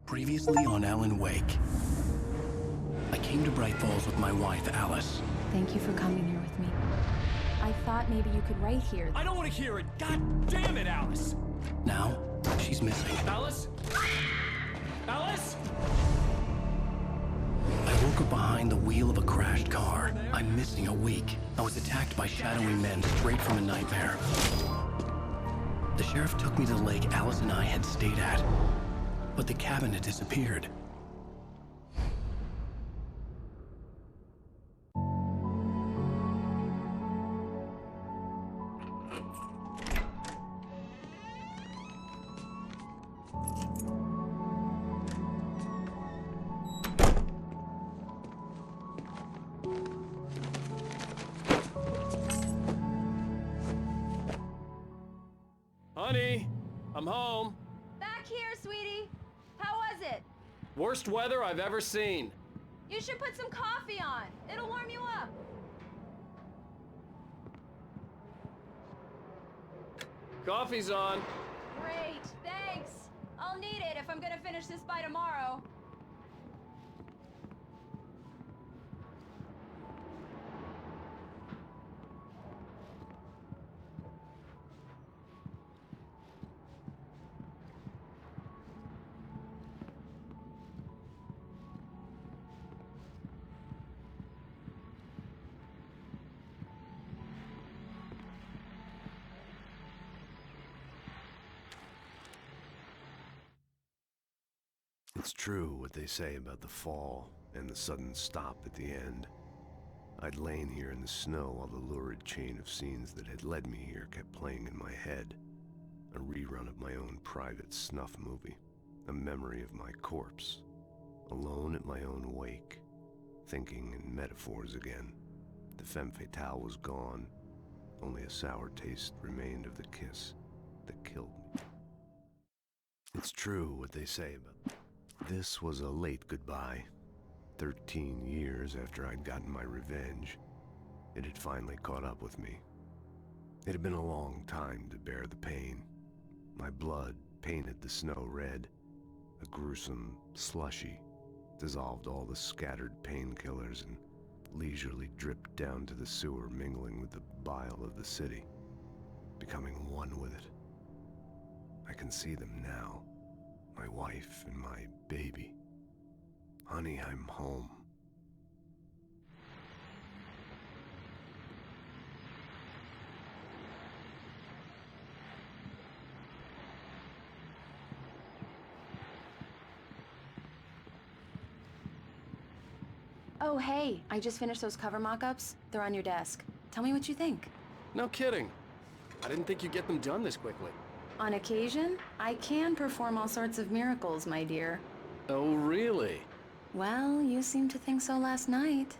Previously on Alan Wake. I came to Bright Falls with my wife, Alice. Thank you for coming here with me. I thought maybe you could write here. I don't want to hear it! God damn it, Alice! Now, she's missing. Alice? Alice? I woke up behind the wheel of a crashed car. I'm missing a week. I was attacked by shadowy men straight from a nightmare. The sheriff took me to the lake Alice and I had stayed at. But the cabin had disappeared. Honey, I'm home. Back here, sweetie. How was it? Worst weather I've ever seen. You should put some coffee on. It'll warm you up. Coffee's on. Great, thanks. I'll need it if I'm gonna finish this by tomorrow. It's true what they say about the fall and the sudden stop at the end. I'd lain here in the snow while the lurid chain of scenes that had led me here kept playing in my head. A rerun of my own private snuff movie. A memory of my corpse. Alone at my own wake. Thinking in metaphors again. The femme fatale was gone. Only a sour taste remained of the kiss that killed me. It's true what they say about... This was a late goodbye. 13 years after I'd gotten my revenge, it had finally caught up with me. It had been a long time to bear the pain. My blood painted the snow red. A gruesome slushy dissolved all the scattered painkillers and leisurely dripped down to the sewer, mingling with the bile of the city, becoming one with it. I can see them now. My wife and my baby. Honey, I'm home. Oh, hey, I just finished those cover mock-ups. They're on your desk. Tell me what you think. No kidding. I didn't think you'd get them done this quickly. On occasion, I can perform all sorts of miracles, my dear. Oh, really? Well, you seemed to think so last night.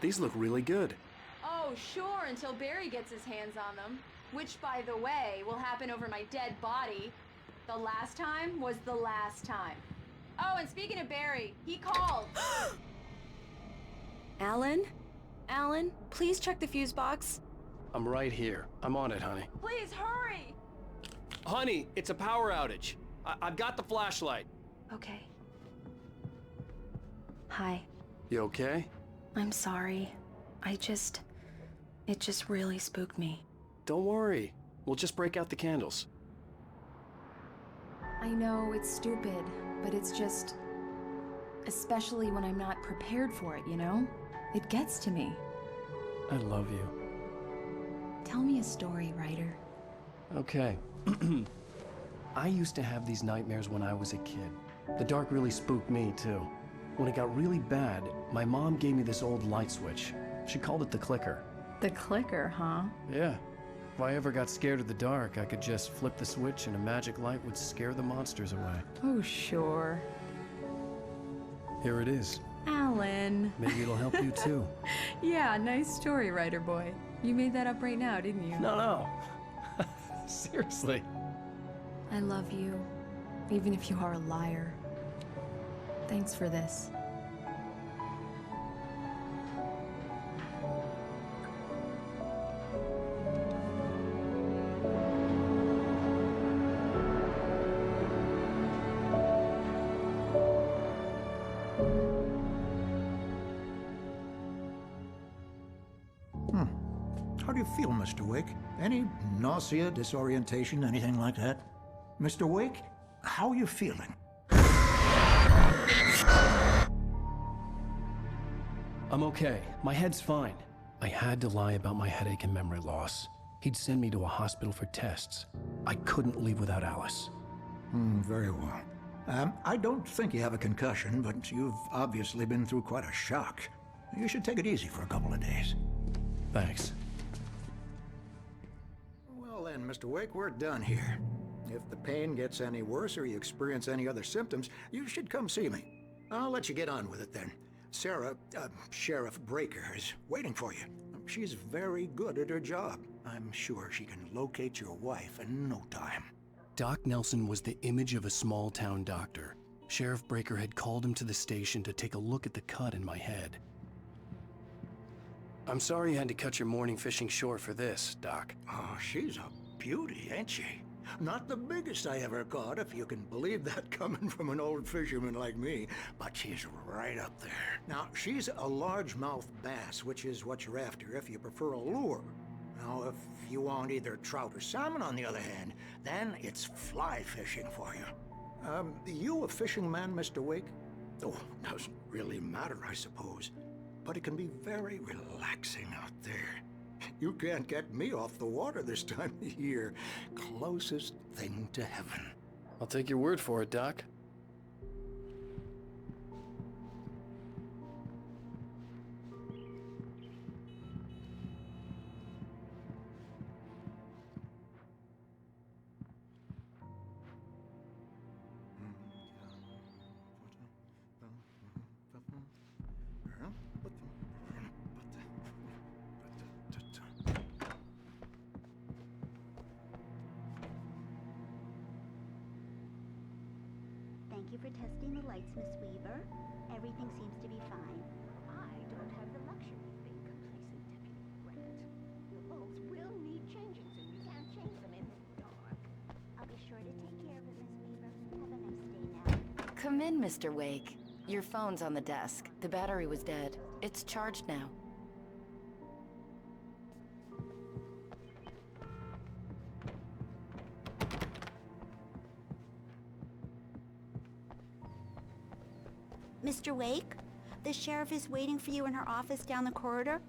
These look really good. Oh, sure, until Barry gets his hands on them. Which, by the way, will happen over my dead body. The last time was the last time. Oh, and speaking of Barry, he called. Alan? Alan, please check the fuse box. I'm right here. I'm on it, honey. Please, hurry! Honey, it's a power outage. I've got the flashlight. Okay. Hi. You okay? I'm sorry. It just really spooked me. Don't worry. We'll just break out the candles. I know it's stupid, but it's just... Especially when I'm not prepared for it, you know? It gets to me. I love you. Tell me a story, writer. Okay. I used to have these nightmares when I was a kid. The dark really spooked me, too. When it got really bad, my mom gave me this old light switch. She called it the clicker. The clicker, huh? Yeah. If I ever got scared of the dark, I could just flip the switch and a magic light would scare the monsters away. Oh, sure. Here it is. Alan. Maybe it'll help you too. Yeah, nice story, writer boy. You made that up right now, didn't you? No. Seriously. I love you, even if you are a liar. Thanks for this. How do you feel, Mr. Wake? Any nausea, disorientation, anything like that? Mr. Wake, how are you feeling? I'm okay. My head's fine. I had to lie about my headache and memory loss. He'd send me to a hospital for tests. I couldn't leave without Alice. Very well. I don't think you have a concussion, but you've obviously been through quite a shock. You should take it easy for a couple of days. Thanks. Well then, Mr. Wake, we're done here. If the pain gets any worse or you experience any other symptoms, you should come see me. I'll let you get on with it then. Sarah, Sheriff Breaker, is waiting for you. She's very good at her job. I'm sure she can locate your wife in no time. Doc Nelson was the image of a small-town doctor. Sheriff Breaker had called him to the station to take a look at the cut in my head. I'm sorry you had to cut your morning fishing short for this, Doc. Oh, she's a beauty, ain't she? Not the biggest I ever caught, if you can believe that coming from an old fisherman like me, but she's right up there. Now, she's a largemouth bass, which is what you're after if you prefer a lure. Now, if you want either trout or salmon, on the other hand, then it's fly fishing for you. You a fishing man, Mr. Wake? Oh, doesn't really matter, I suppose. But it can be very relaxing out there. You can't get me off the water this time of year. Closest thing to heaven. I'll take your word for it, Doc. Thank you for testing the lights, Miss Weaver. Everything seems to be fine. I don't have the luxury of being complacent, Deputy Brett. The bulbs will need changing soon. You can't change them in the dark. I'll be sure to take care of it, Miss Weaver. Have a nice day now. Come in, Mr. Wake. Your phone's on the desk. The battery was dead. It's charged now. Mr. Wake, the sheriff is waiting for you in her office down the corridor.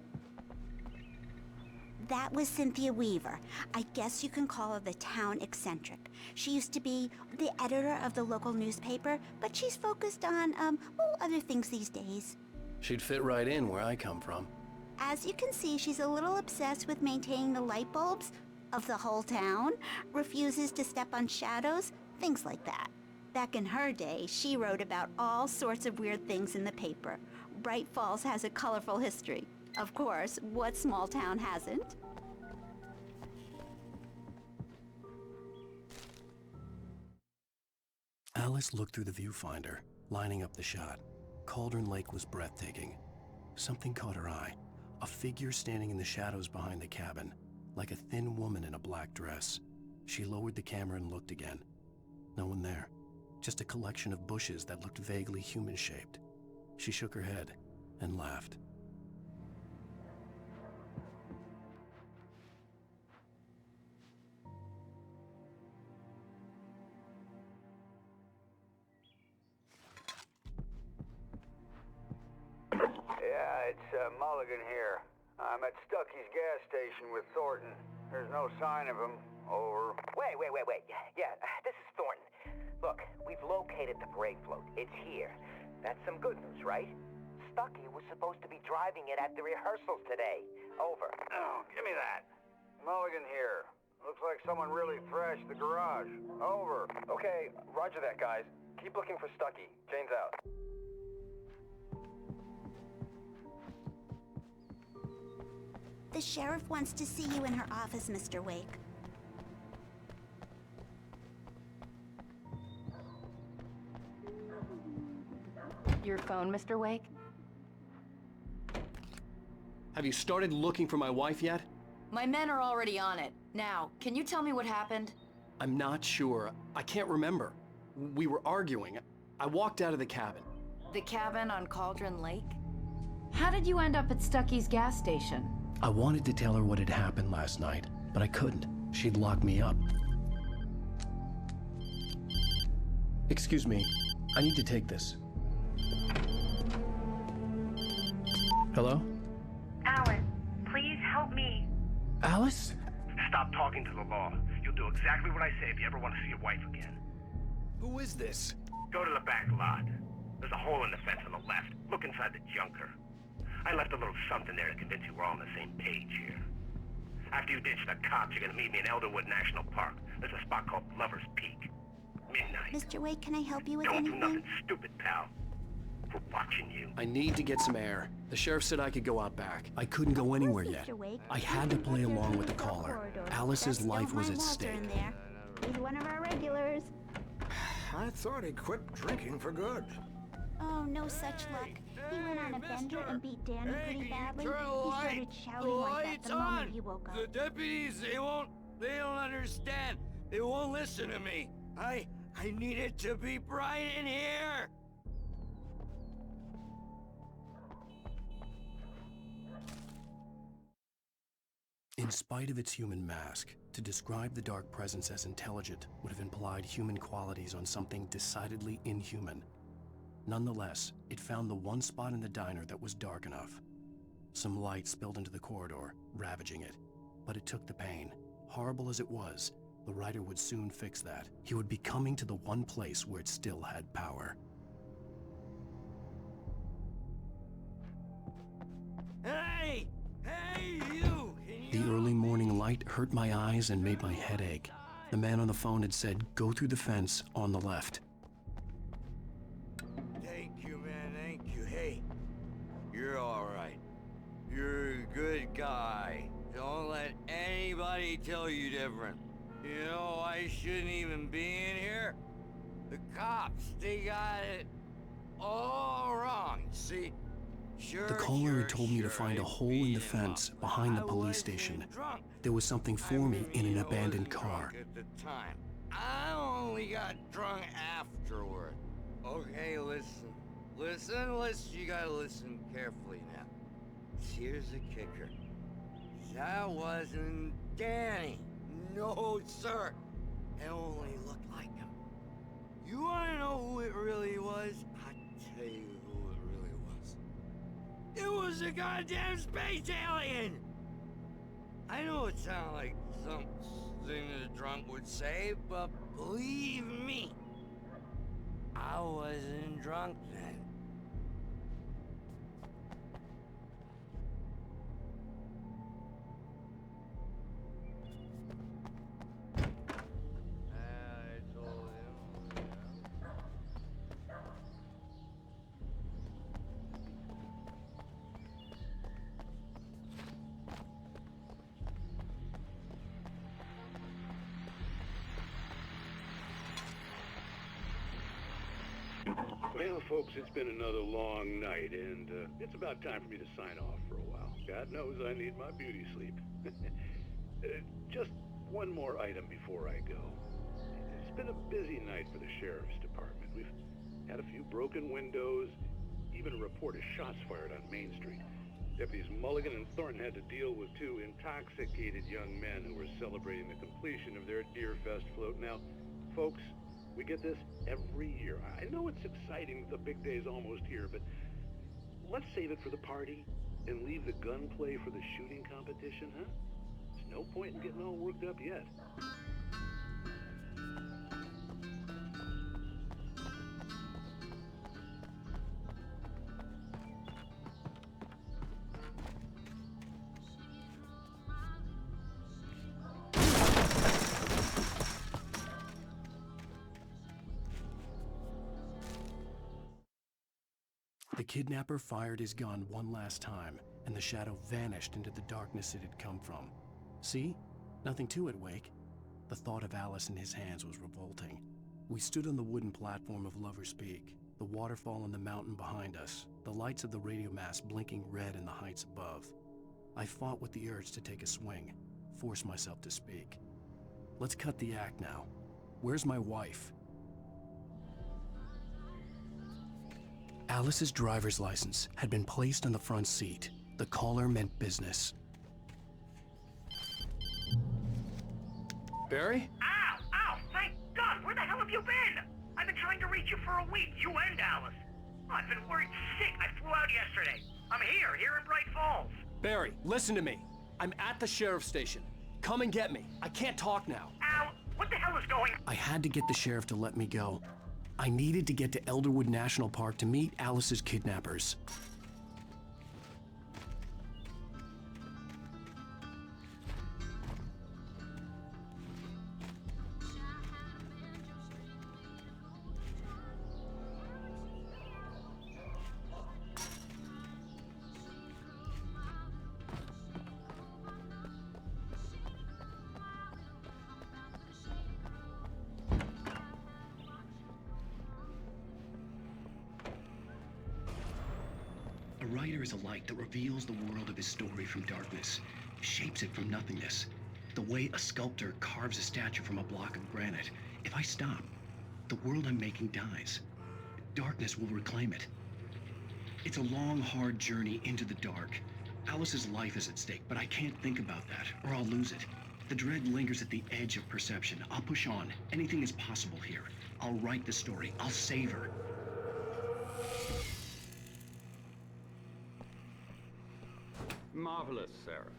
That was Cynthia Weaver. I guess you can call her the town eccentric. She used to be the editor of the local newspaper, but she's focused on, other things these days. She'd fit right in where I come from. As you can see, she's a little obsessed with maintaining the light bulbs of the whole town, refuses to step on shadows, things like that. Back in her day, she wrote about all sorts of weird things in the paper. Bright Falls has a colorful history. Of course, what small town hasn't? Alice looked through the viewfinder, lining up the shot. Cauldron Lake was breathtaking. Something caught her eye. A figure standing in the shadows behind the cabin, like a thin woman in a black dress. She lowered the camera and looked again. No one there. Just a collection of bushes that looked vaguely human-shaped. She shook her head and laughed. Yeah, it's Mulligan here. I'm at Stucky's gas station with Thornton. There's no sign of him. Over. Wait. Yeah, this is Thornton. Look, we've located the brake float. It's here. That's some good news, right? Stucky was supposed to be driving it at the rehearsals today. Over. Oh, give me that. Mulligan here. Looks like someone really thrashed the garage. Over. Okay, roger that, guys. Keep looking for Stucky. Jane's out. The sheriff wants to see you in her office, Mr. Wake. Your phone, Mr. Wake? Have you started looking for my wife yet? My men are already on it. Now, can you tell me what happened? I'm not sure. I can't remember. We were arguing. I walked out of the cabin. The cabin on Cauldron Lake? How did you end up at Stucky's gas station? I wanted to tell her what had happened last night, but I couldn't. She'd lock me up. Excuse me, I need to take this. Hello? Alan, please help me. Alice? Stop talking to the law. You'll do exactly what I say if you ever want to see your wife again. Who is this? Go to the back lot. There's a hole in the fence on the left. Look inside the junker. I left a little something there to convince you we're all on the same page here. After you ditch the cops, you're gonna meet me in Elderwood National Park. There's a spot called Lover's Peak. Midnight. Mr. Wake, can I help you with Don't anything? do nothing stupid, pal. We're watching you. I need to get some air. The sheriff said I could go out back. I couldn't go anywhere yet. Mr. Wake. I had to play along with the caller. Alice's Just life don't was mind at Walter stake. in there. He's one of our regulars. I thought he quit drinking for good. Oh, no such luck. He went on a bender and beat Danny pretty badly. He started shouting like that the moment he woke up. The deputies, they don't understand. They won't listen to me. I need it to be bright in here. In spite of its human mask, to describe the dark presence as intelligent would have implied human qualities on something decidedly inhuman. Nonetheless, it found the one spot in the diner that was dark enough. Some light spilled into the corridor, ravaging it. But it took the pain. Horrible as it was, the writer would soon fix that. He would be coming to the one place where it still had power. Hey! Hey, you! The early morning light hurt my eyes and made my head ache. The man on the phone had said, "Go through the fence on the left." Thank you, man, thank you. Hey, you're all right. You're a good guy. Don't let anybody tell you different. You know, I shouldn't even be in here. The cops, they got it all wrong. See, sure, The caller had told me to find a hole in the fence behind the police station. There was something for me in an abandoned car. At the time, I only got drunk afterward. Okay, listen. You gotta listen carefully now. Here's the kicker. That wasn't Danny. No, sir. It only looked like him. You wanna know who it really was? I'll tell you who it really was. It was a goddamn space alien! I know it sounds like something a drunk would say, but believe me, I wasn't drunk then. I told him. Well, folks, it's been another long night, and it's about time for me to sign off for a while. God knows I need my beauty sleep. Just one more item before I go. It's been a busy night for the Sheriff's Department. We've had a few broken windows, even a report of shots fired on Main Street. Deputies Mulligan and Thornton had to deal with two intoxicated young men who were celebrating the completion of their Deerfest float. Now, folks, we get this every year. I know it's exciting, the big day's almost here, but let's save it for the party and leave the gunplay for the shooting competition, huh? There's no point in getting all worked up yet. The kidnapper fired his gun one last time, and the shadow vanished into the darkness it had come from. See? Nothing to it, Wake. The thought of Alice in his hands was revolting. We stood on the wooden platform of Lover's Peak, the waterfall on the mountain behind us, the lights of the radio mast blinking red in the heights above. I fought with the urge to take a swing, force myself to speak. Let's cut the act now. Where's my wife? Alice's driver's license had been placed on the front seat. The caller meant business. Barry? Ow! Ow! Thank God! Where the hell have you been? I've been trying to reach you for a week, you and Alice. I've been worried sick. I flew out yesterday. I'm here in Bright Falls. Barry, listen to me. I'm at the sheriff's station. Come and get me. I can't talk now. Al, what the hell is going on? I had to get the sheriff to let me go. I needed to get to Elderwood National Park to meet Alice's kidnappers. A writer is a light that reveals the world of his story from darkness, shapes it from nothingness. The way a sculptor carves a statue from a block of granite. If I stop, the world I'm making dies. Darkness will reclaim it. It's a long, hard journey into the dark. Alice's life is at stake, but I can't think about that, or I'll lose it. The dread lingers at the edge of perception. I'll push on. Anything is possible here. I'll write the story. I'll save her. Marvelous, Sarah.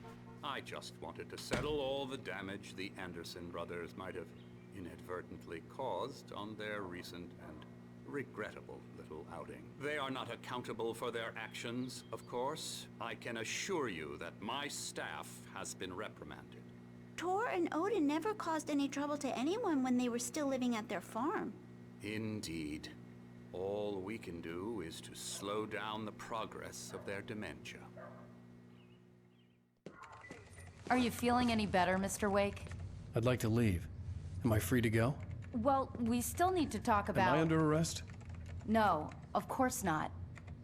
I just wanted to settle all the damage the Anderson brothers might have inadvertently caused on their recent and regrettable little outing. They are not accountable for their actions, of course. I can assure you that my staff has been reprimanded. Tor and Odin never caused any trouble to anyone when they were still living at their farm. Indeed. All we can do is to slow down the progress of their dementia. Are you feeling any better, Mr. Wake? I'd like to leave. Am I free to go? Well, we still need to talk about... Am I under arrest? No, of course not.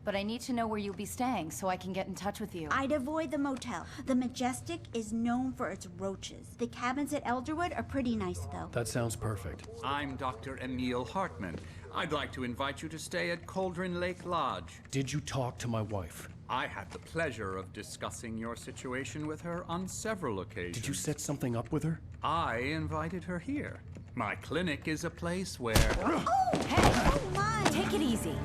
But I need to know where you'll be staying so I can get in touch with you. I'd avoid the motel. The Majestic is known for its roaches. The cabins at Elderwood are pretty nice, though. That sounds perfect. I'm Dr. Emil Hartman. I'd like to invite you to stay at Cauldron Lake Lodge. Did you talk to my wife? I had the pleasure of discussing your situation with her on several occasions. Did you set something up with her? I invited her here. My clinic is a place where... Oh! Hey! Oh, my! Take it easy.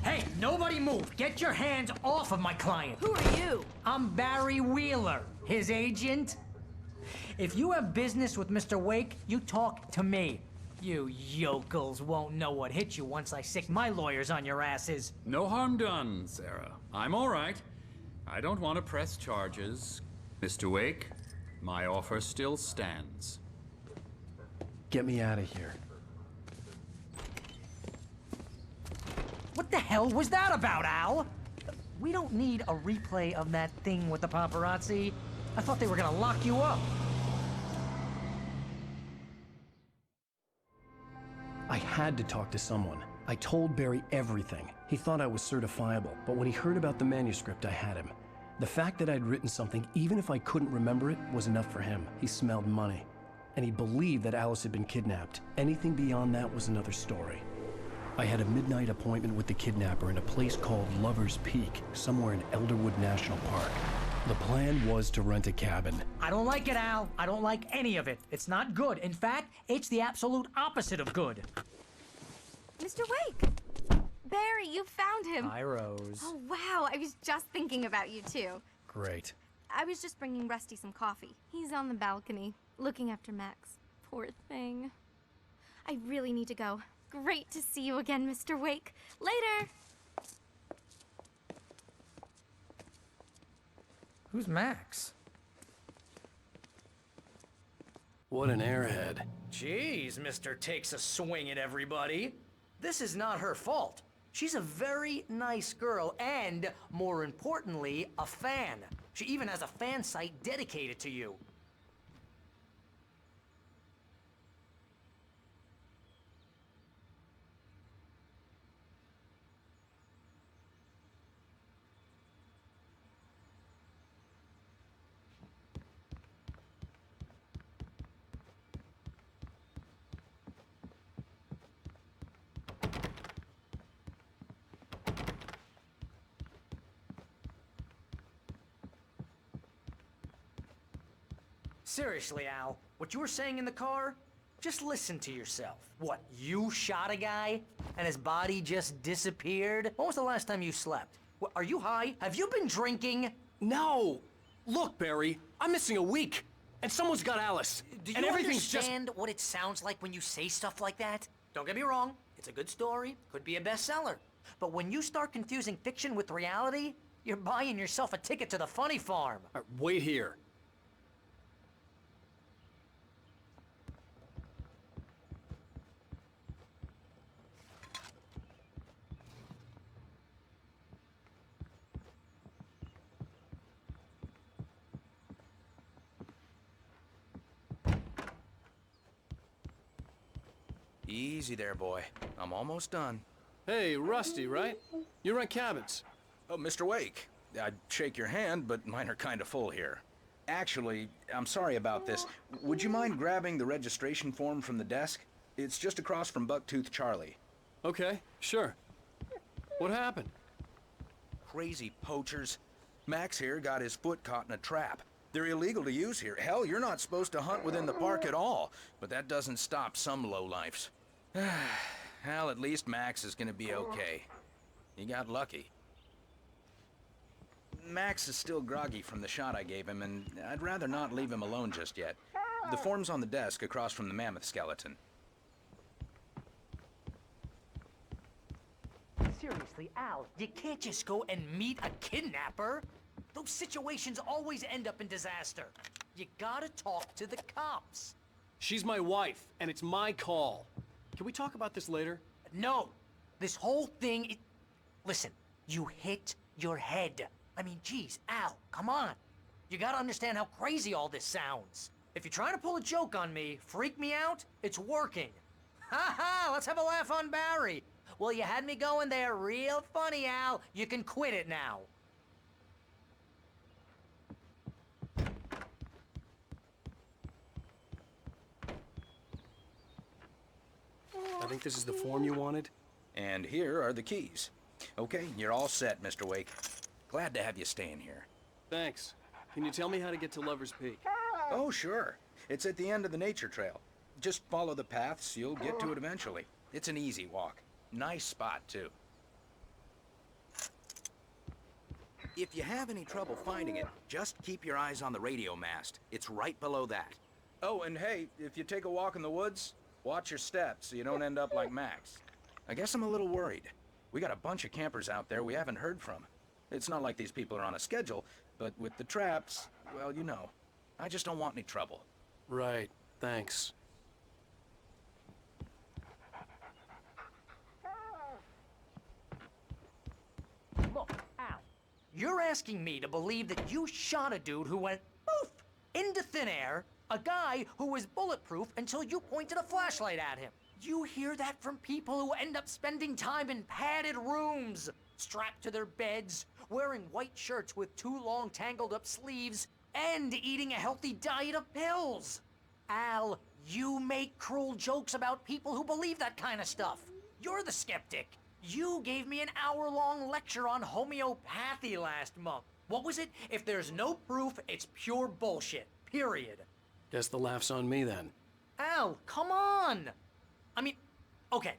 Hey, nobody move! Get your hands off of my client! Who are you? I'm Barry Wheeler, his agent. If you have business with Mr. Wake, you talk to me. You yokels won't know what hit you once I sick my lawyers on your asses. No harm done, Sarah. I'm all right. I don't want to press charges. Mr. Wake, my offer still stands. Get me out of here. What the hell was that about, Al? We don't need a replay of that thing with the paparazzi. I thought they were gonna lock you up. I had to talk to someone. I told Barry everything. He thought I was certifiable, but when he heard about the manuscript, I had him. The fact that I'd written something, even if I couldn't remember it, was enough for him. He smelled money. And he believed that Alice had been kidnapped. Anything beyond that was another story. I had a midnight appointment with the kidnapper in a place called Lover's Peak, somewhere in Elderwood National Park. The plan was to rent a cabin. I don't like it, Al. I don't like any of it. It's not good. In fact, it's the absolute opposite of good. Mr. Wake! Barry, you found him! Hi, Rose. Oh, wow. I was just thinking about you, too. Great. I was just bringing Rusty some coffee. He's on the balcony, looking after Max. Poor thing. I really need to go. Great to see you again, Mr. Wake. Later! Who's Max? What an airhead. Jeez, Mr. Takes a swing at everybody. This is not her fault. She's a very nice girl and, more importantly, a fan. She even has a fan site dedicated to you. Seriously, Al, what you were saying in the car? Just listen to yourself. What, you shot a guy and his body just disappeared? When was the last time you slept? What, are you high? Have you been drinking? No! Look, Barry, I'm missing a week, and someone's got Alice. Do you and everything's understand what it sounds like when you say stuff like that? Don't get me wrong, it's a good story, could be a bestseller. But when you start confusing fiction with reality, you're buying yourself a ticket to the funny farm. Wait here. Easy there, boy. I'm almost done. Hey, Rusty, right? You rent cabins. Oh, Mr. Wake. I'd shake your hand, but mine are kind of full here. Actually, I'm sorry about this. Would you mind grabbing the registration form from the desk? It's just across from Bucktooth Charlie. Okay, sure. What happened? Crazy poachers. Max here got his foot caught in a trap. They're illegal to use here. Hell, you're not supposed to hunt within the park at all. But that doesn't stop some lowlifes. Well, at least Max is gonna be okay. He got lucky. Max is still groggy from the shot I gave him, and I'd rather not leave him alone just yet. The form's on the desk across from the mammoth skeleton. Seriously, Al, you can't just go and meet a kidnapper. Those situations always end up in disaster. You gotta talk to the cops. She's my wife, and it's my call. Can we talk about this later? No. This whole thing, listen, you hit your head. I mean, geez, Al, come on. You gotta understand how crazy all this sounds. If you're trying to pull a joke on me, freak me out, it's working. Ha ha, let's have a laugh on Barry. Well, you had me going there real funny, Al. You can quit it now. I think this is the form you wanted. And here are the keys. Okay, you're all set, Mr. Wake. Glad to have you staying here. Thanks. Can you tell me how to get to Lover's Peak? Oh, sure. It's at the end of the nature trail. Just follow the paths, you'll get to it eventually. It's an easy walk. Nice spot, too. If you have any trouble finding it, just keep your eyes on the radio mast. It's right below that. Oh, and hey, if you take a walk in the woods, watch your steps so you don't end up like Max. I guess I'm a little worried. We got a bunch of campers out there we haven't heard from. It's not like these people are on a schedule, but with the traps, well, you know. I just don't want any trouble. Right, thanks. Look, Al, you're asking me to believe that you shot a dude who went poof into thin air, a guy who was bulletproof until you pointed a flashlight at him. You hear that from people who end up spending time in padded rooms, strapped to their beds, wearing white shirts with too long tangled up sleeves, and eating a healthy diet of pills. Al, you make cruel jokes about people who believe that kind of stuff. You're the skeptic. You gave me an hour-long lecture on homeopathy last month. What was it? If there's no proof, it's pure bullshit. Period. Guess the laugh's on me then. Al, come on! I mean, okay,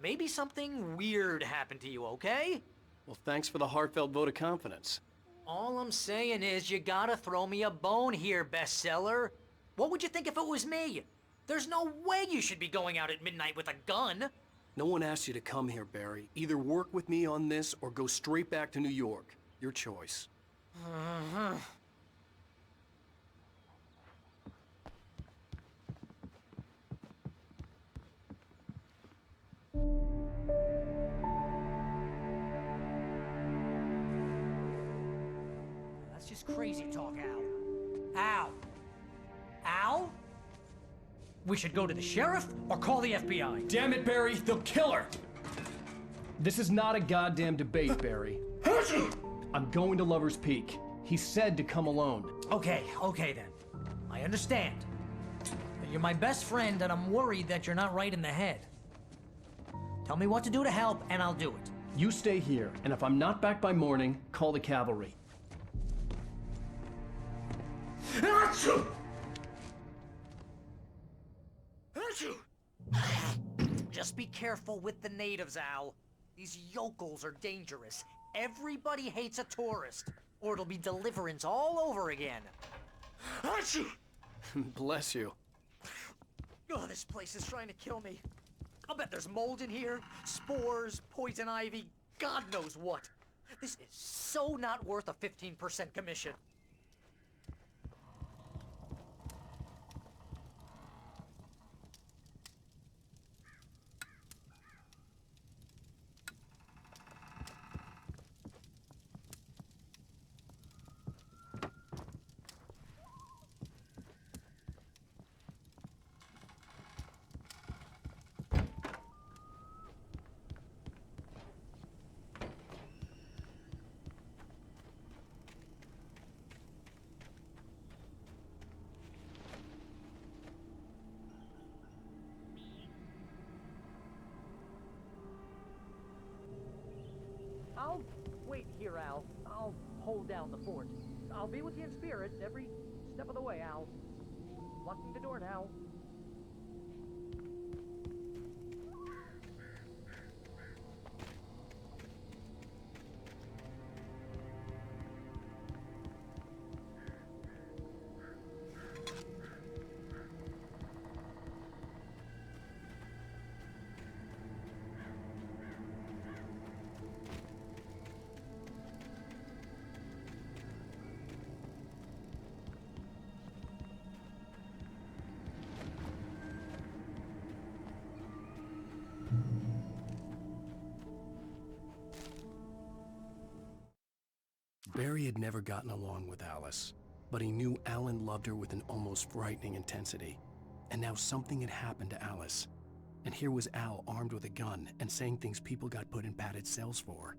maybe something weird happened to you, okay? Well, thanks for the heartfelt vote of confidence. All I'm saying is you gotta throw me a bone here, bestseller. What would you think if it was me? There's no way you should be going out at midnight with a gun. No one asked you to come here, Barry. Either work with me on this or go straight back to New York. Your choice. That's just crazy talk, Al. Al? We should go to the sheriff or call the FBI. Damn it, Barry, they'll kill her! This is not a goddamn debate, Barry. I'm going to Lover's Peak. He said to come alone. Okay then. I understand. You're my best friend and I'm worried that you're not right in the head. Tell me what to do to help and I'll do it. You stay here, and if I'm not back by morning, call the cavalry. Achoo! Just be careful with the natives, Al. These yokels are dangerous. Everybody hates a tourist, or it'll be deliverance all over again. Bless you. Oh, this place is trying to kill me. I'll bet there's mold in here, spores, poison ivy, God knows what. This is so not worth a 15% commission. I'll wait here, Al. I'll hold down the fort. I'll be with you in spirit every step of the way, Al. Locking the door now. Barry had never gotten along with Alice, but he knew Alan loved her with an almost frightening intensity. And now something had happened to Alice. And here was Al armed with a gun and saying things people got put in padded cells for.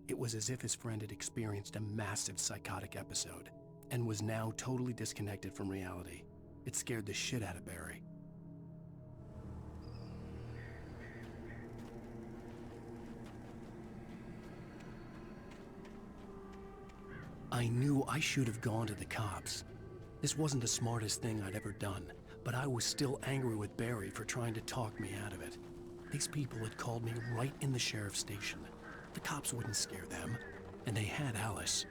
It was as if his friend had experienced a massive psychotic episode and was now totally disconnected from reality. It scared the shit out of Barry. I knew I should have gone to the cops. This wasn't the smartest thing I'd ever done, but I was still angry with Barry for trying to talk me out of it. These people had called me right in the sheriff's station. The cops wouldn't scare them, and they had Alice.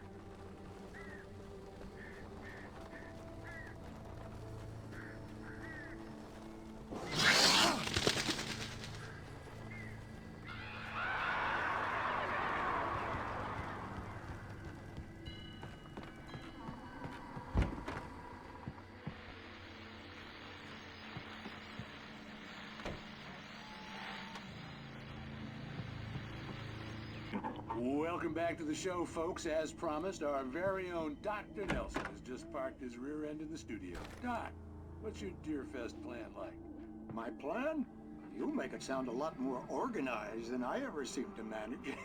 Welcome back to the show, folks. As promised, our very own Dr. Nelson has just parked his rear end in the studio. Doc, what's your Deerfest plan like? My plan? You make it sound a lot more organized than I ever seem to manage.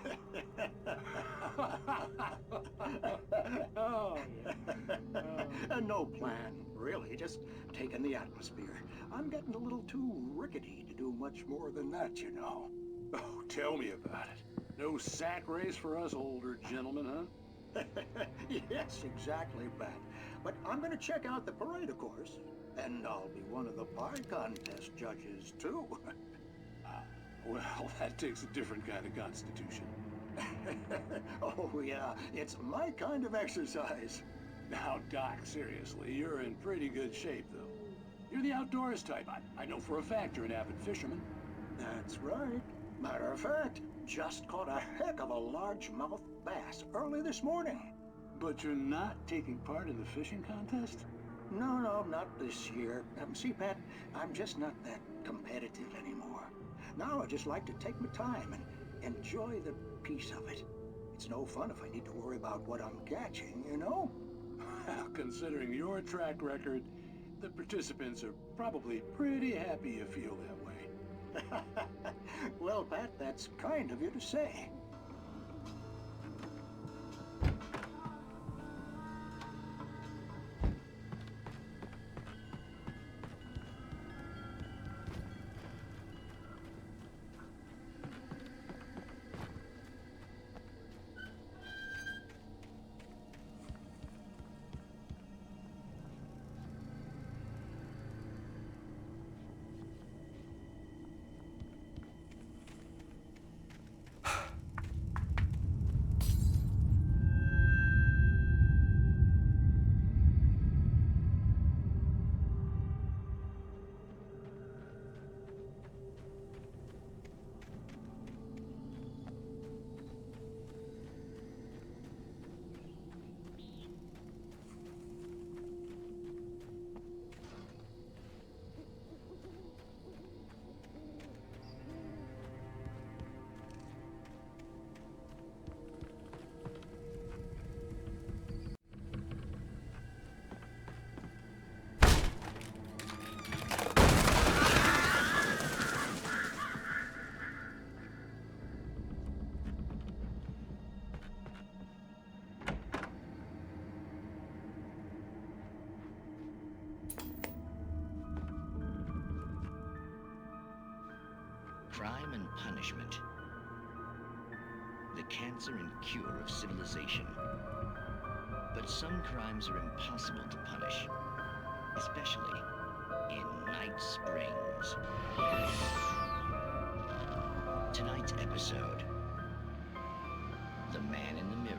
Oh, No plan, really. Just taking the atmosphere. I'm getting a little too rickety to do much more than that, you know. Oh, tell me about it. No sack race for us older gentlemen, huh? Yes, exactly, Bat. But I'm gonna check out the parade, of course. And I'll be one of the pie contest judges, too. Well, that takes a different kind of constitution. Oh, yeah. It's my kind of exercise. Now, Doc, seriously, you're in pretty good shape, though. You're the outdoors type. I know for a fact you're an avid fisherman. That's right. Matter of fact, just caught a heck of a largemouth bass early this morning. But you're not taking part in the fishing contest? No, not this year. See, Pat, I'm just not that competitive anymore. Now I just like to take my time and enjoy the peace of it. It's no fun if I need to worry about what I'm catching, you know? Well, considering your track record, the participants are probably pretty happy you feel that way. Well, Pat, that's kind of you to say. crime and punishment. The cancer and cure of civilization. But some crimes are impossible to punish, especially in Night Springs. Tonight's episode, The Man in the Mirror.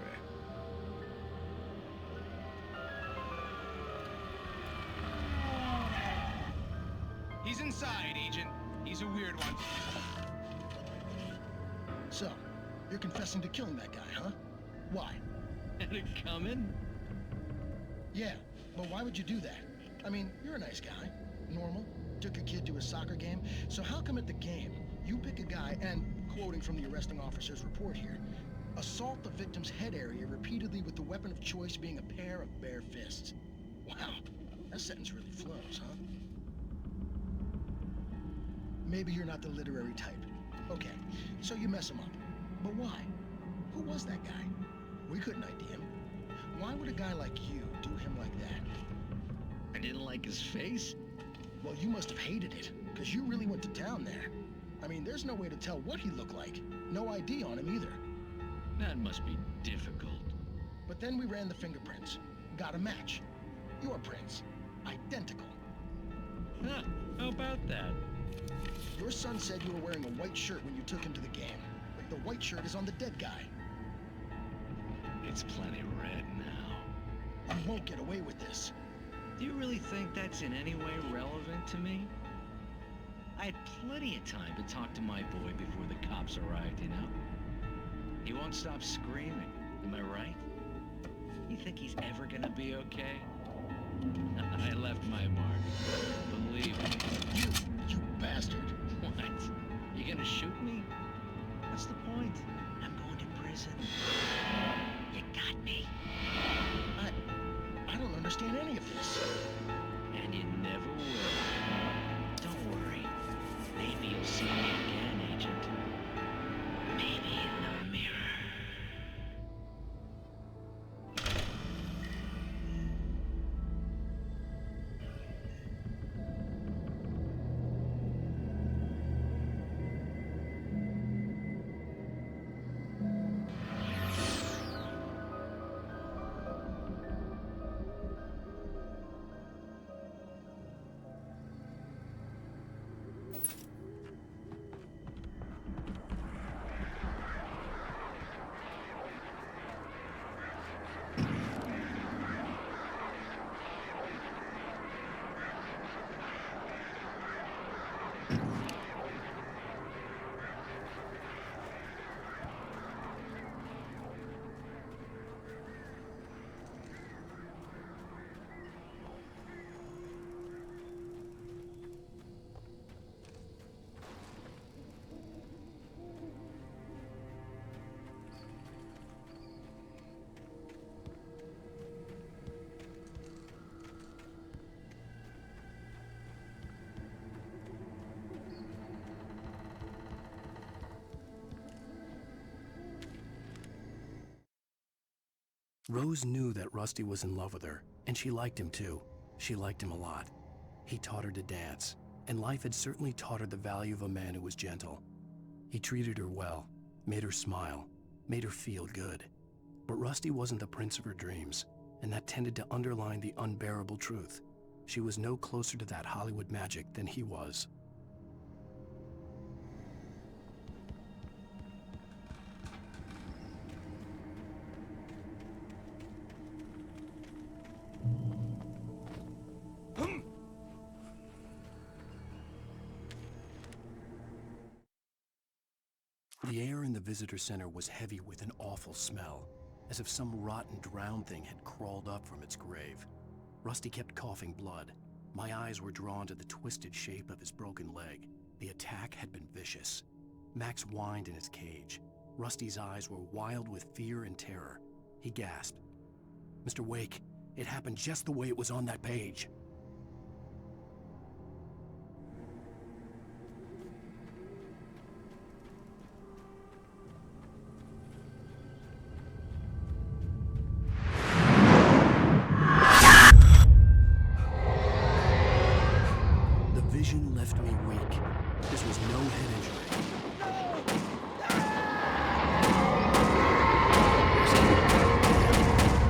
He's inside, Agent. He's a weird one. So, you're confessing to killing that guy, huh? Why? Had it coming? Yeah, but why would you do that? I mean, you're a nice guy. Normal. Took your kid to a soccer game. So how come at the game, you pick a guy and, quoting from the arresting officer's report here, assault the victim's head area repeatedly with the weapon of choice being a pair of bare fists? Wow, that sentence really flows, huh? Maybe you're not the literary type. Okay, so you mess him up. But why? Who was that guy? We couldn't ID him. Why would a guy like you do him like that? I didn't like his face? Well, you must have hated it, because you really went to town there. I mean, there's no way to tell what he looked like. No ID on him either. That must be difficult. But then we ran the fingerprints. Got a match. Your prints. Identical. Huh, how about that? Your son said you were wearing a white shirt when you took him to the game. But the white shirt is on the dead guy. It's plenty red now. You won't get away with this. Do you really think that's in any way relevant to me? I had plenty of time to talk to my boy before the cops arrived, you know? He won't stop screaming, am I right? You think he's ever gonna be okay? I left my mark. Believe me. You bastard. What? You gonna shoot me? What's the point? I'm going to prison. You got me. I don't understand any of this. And you never will. Don't worry. Maybe you'll see me again, Agent. Maybe in the mirror. Rose knew that Rusty was in love with her, and she liked him too. She liked him a lot. He taught her to dance, and life had certainly taught her the value of a man who was gentle. He treated her well, made her smile, made her feel good. But Rusty wasn't the prince of her dreams, and that tended to underline the unbearable truth. She was no closer to that Hollywood magic than he was. The air in the visitor center was heavy with an awful smell, as if some rotten drowned thing had crawled up from its grave. Rusty kept coughing blood. My eyes were drawn to the twisted shape of his broken leg. The attack had been vicious. Max whined in his cage. Rusty's eyes were wild with fear and terror. He gasped. "Mr. Wake, it happened just the way it was on that page." The vision left me weak. This was no head injury.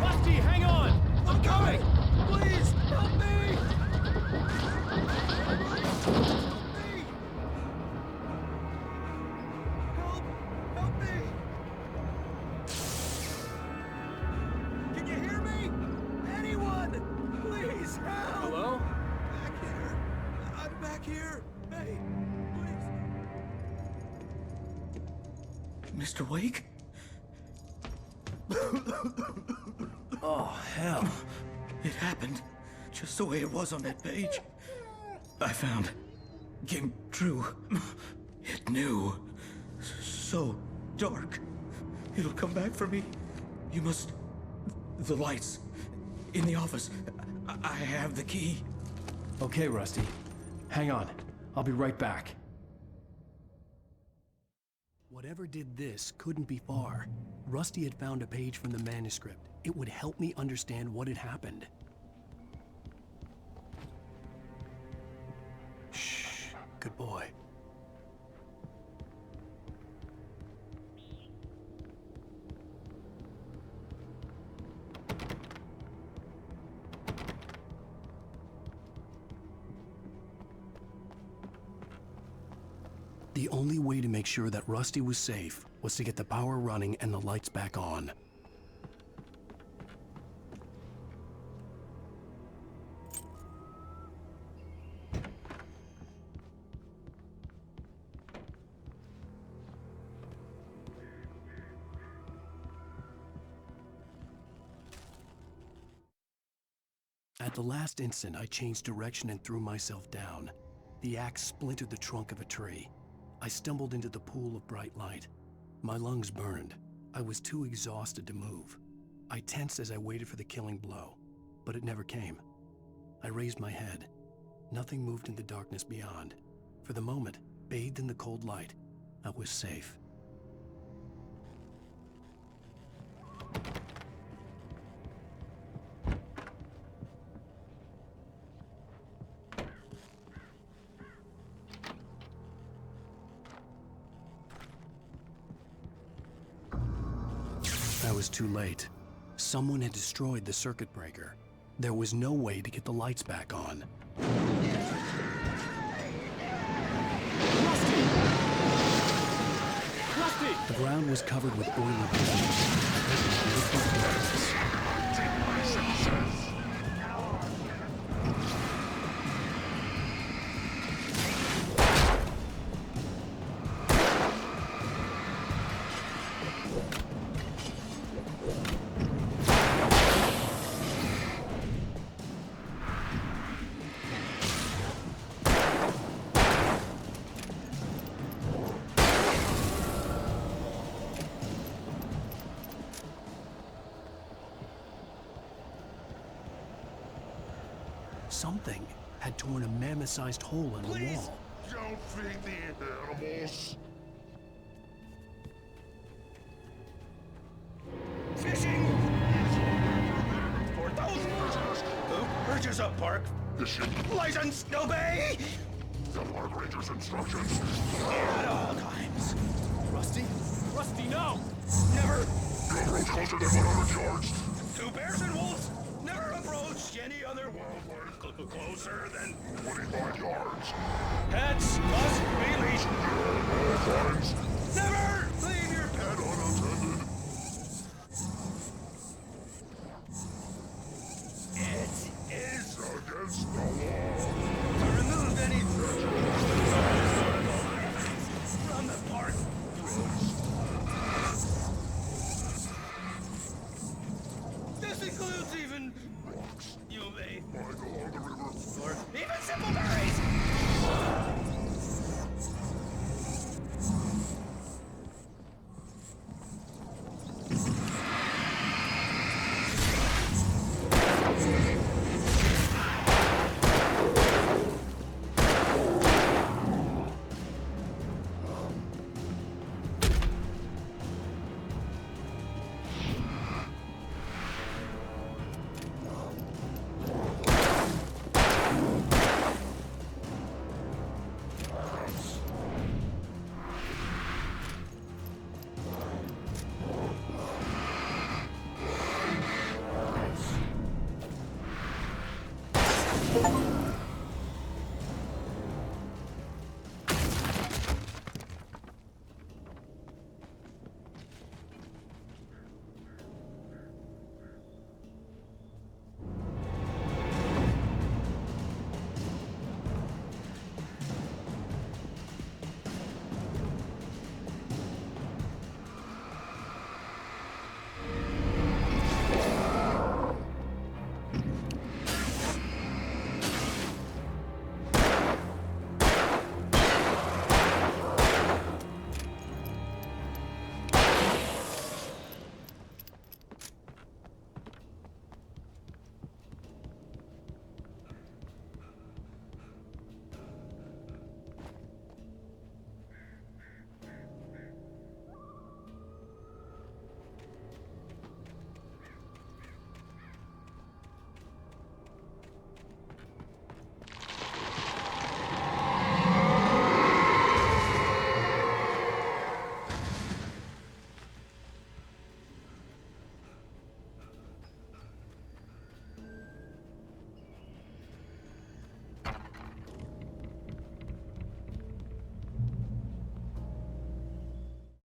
Rusty, hang on! I'm coming! Please, help me! Help me! Can you hear me? Anyone? Please, help! Hello? Back here. I'm back here. Hey, please. Mr. Wake? Oh, hell. It happened just the way it was on that page. I found. Came true. It knew. So dark. It'll come back for me. You must... The lights. In the office. I have the key. Okay, Rusty. Hang on. I'll be right back. Whatever did this couldn't be far. Rusty had found a page from the manuscript. It would help me understand what had happened. Shh. Good boy. The only way to make sure that Rusty was safe was to get the power running and the lights back on. At the last instant, I changed direction and threw myself down. The axe splintered the trunk of a tree. I stumbled into the pool of bright light. My lungs burned. I was too exhausted to move. I tensed as I waited for the killing blow, but it never came. I raised my head. Nothing moved in the darkness beyond. For the moment, bathed in the cold light, I was safe. I was too late. Someone had destroyed the circuit breaker. There was no way to get the lights back on. Rusty! Rusty! The ground was covered with oily pieces. Something had torn a mammoth-sized hole in the wall. Don't feed the animals. Fishing! For those who purchase a park Fishing license, obey! the park ranger's instructions. At all times. Rusty? Rusty, no! Never. Don't approach closer than 100 yards. Two bears and wolves never approach any other wildlife closer than 25 yards. Pets must be leashed. All times.